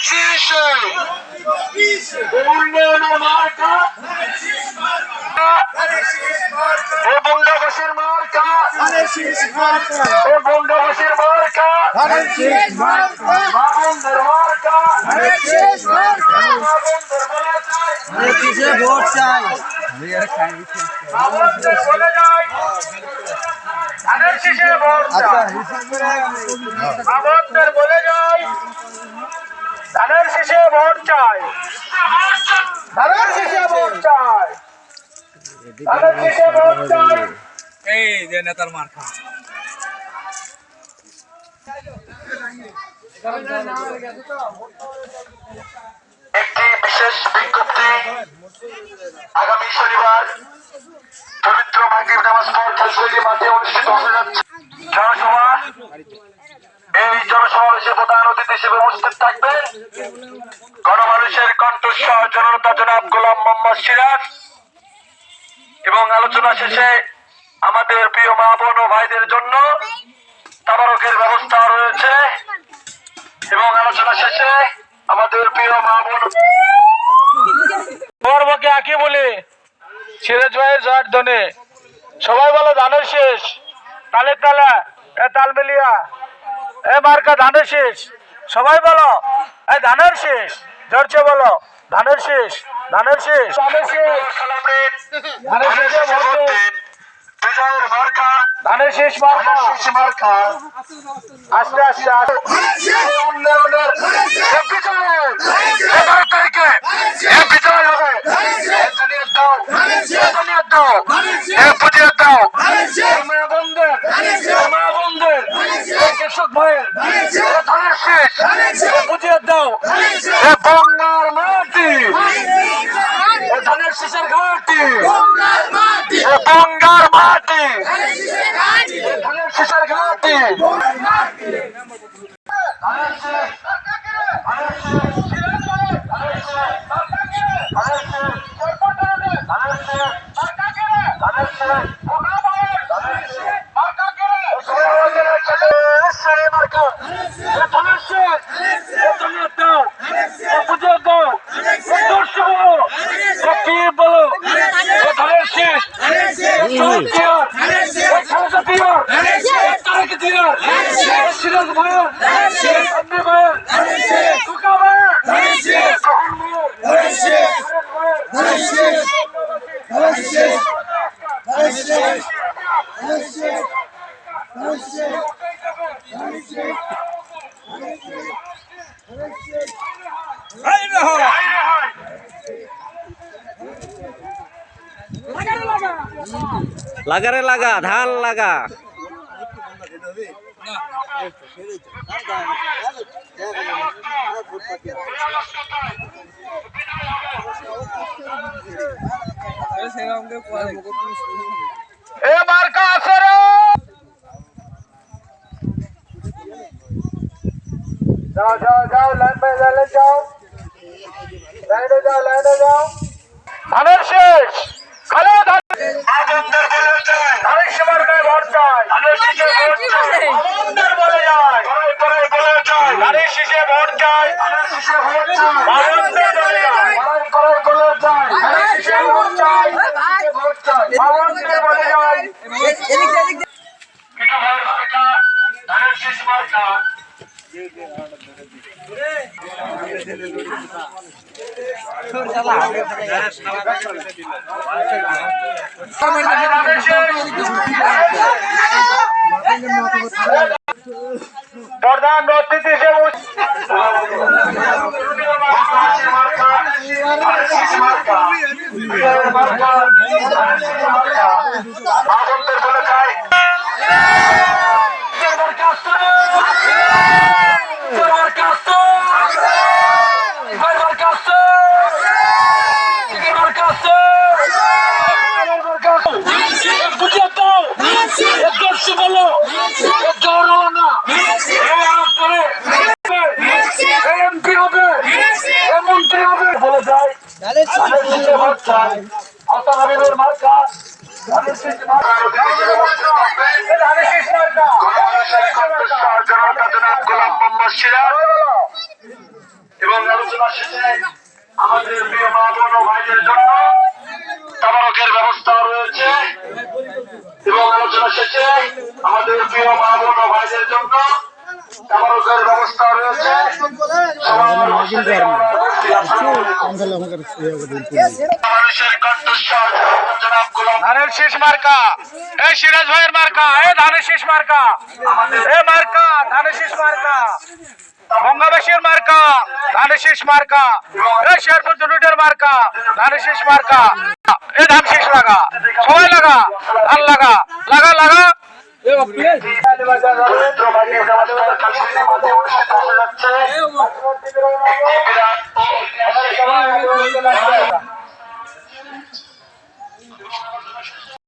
শীর্ষে উন্নয়নের মার্কা ও বঙ্গবাসীর মার্কা ও বঙ্গবাসীর মার্কা মামুনদের মার্কা ভোট চাই মামুনদের বলে যায় ধানের শীষে ভোট চাই মামুনদের বলে যায় ধানের শীষে ভোট চাই ধানের শীষে ভোট চাই ধানের শীষে ভোট চাই এই যে নেতার মার্কা একটি বিশেষ বিজ্ঞপ্তি আগামী শনিবার পবিত্র মাগরিব নামাজ পর খাসগলি মাঠে অনুষ্ঠিত হতে যাচ্ছে জনসভা। এই জনসমাবেশে প্রধান অতিথি হিসেবে উপস্থিত থাকবেন গণমানুষের কণ্ঠস্বর জনতা জনাব গোলাম মোহাম্মদ সিরাজ এবং আলোচনা শেষে আমাদের প্রিয় মা বোন ও ভাইদের জন্য তাবারকের ব্যবস্থা রয়েছে এবং আলোচনা শেষে আমাদের প্রিয় মা বোন গর্বকে আঁকি বলে সিরাজ ভাইয়ের জয়ের ধ্বনি সবাই বলো ধানের শেষ তালে তালা এ তাল মিলিয়া এ মার্কা ধানের শেষ সবাই বলো এ ধানের শেষ জোরছে বলো ধানের শেষ ধানের শেষ ধানের শেষ ধানের শেষে ভোট দিন বিজয়ের মার্কা ধানের শেষ মার্কা শেষ মার্কা আস্তে আস্তে উন্নয়নের বিজয় 11 তারিখে বিজয় হবে দাও দাও বুঝিয়ে দাও মা বন্ধের কৃষক ভাইয়ের ধানের শেষ বুঝিয়ে দাও বঙ্গার মাটি ধানের শেষের ঘাটি বঙ্গার মাটি ধানের শেষের ঘাটি লাগারে লাগা ধান লাগা এ মার্কা আছে রে যাও যাও যাও লাইন বাই লাইনে যাও লাইনে যাও ধানের শেষ খালো ধানের মার্কায় ভোট চাই ধানের শীষে ভোট চাই বলে যায় ধানের শীষে ভোট চাই ধানের শীষে ভোট চাই বলে যায় বলে যায় ধানের শীষে ভোট চাই ভোট চাই বলে যায় কিছু ভাইয়ের মার্কা ধানের শীষ মার্কা প্রধান অতিথি হিসেবে বলে যায় হাবিবের মার্কা গোলাম মোহাম্মদ সিরাজ এবং এবং আলোচনা শেষে আমাদের প্রিয় মা বোন ও ভাইদের জন্য তাবারকের ব্যবস্থা রয়েছে এবং আলোচনা শেষে আমাদের প্রিয় মা বোন ও ভাইদের জন্য তাবারকের ব্যবস্থা রয়েছে। মানুষের কণ্ঠস্বর জনাব গোলাম ধানের শেষ মার্কা, এই সিরাজ ভাইয়ের মার্কা, এই ধানের শেষ মার্কা, এ মার্কা ধানের শেষ মার্কা, বঙ্গবাসীর মার্কা ধানের শেষ মার্কা, এই শেরপুর জুনুটের মার্কা ধানের শেষ মার্কা, এ ধান শেষ লাগা, সবাই লাগা, ধান লাগা, লাগা লাগা।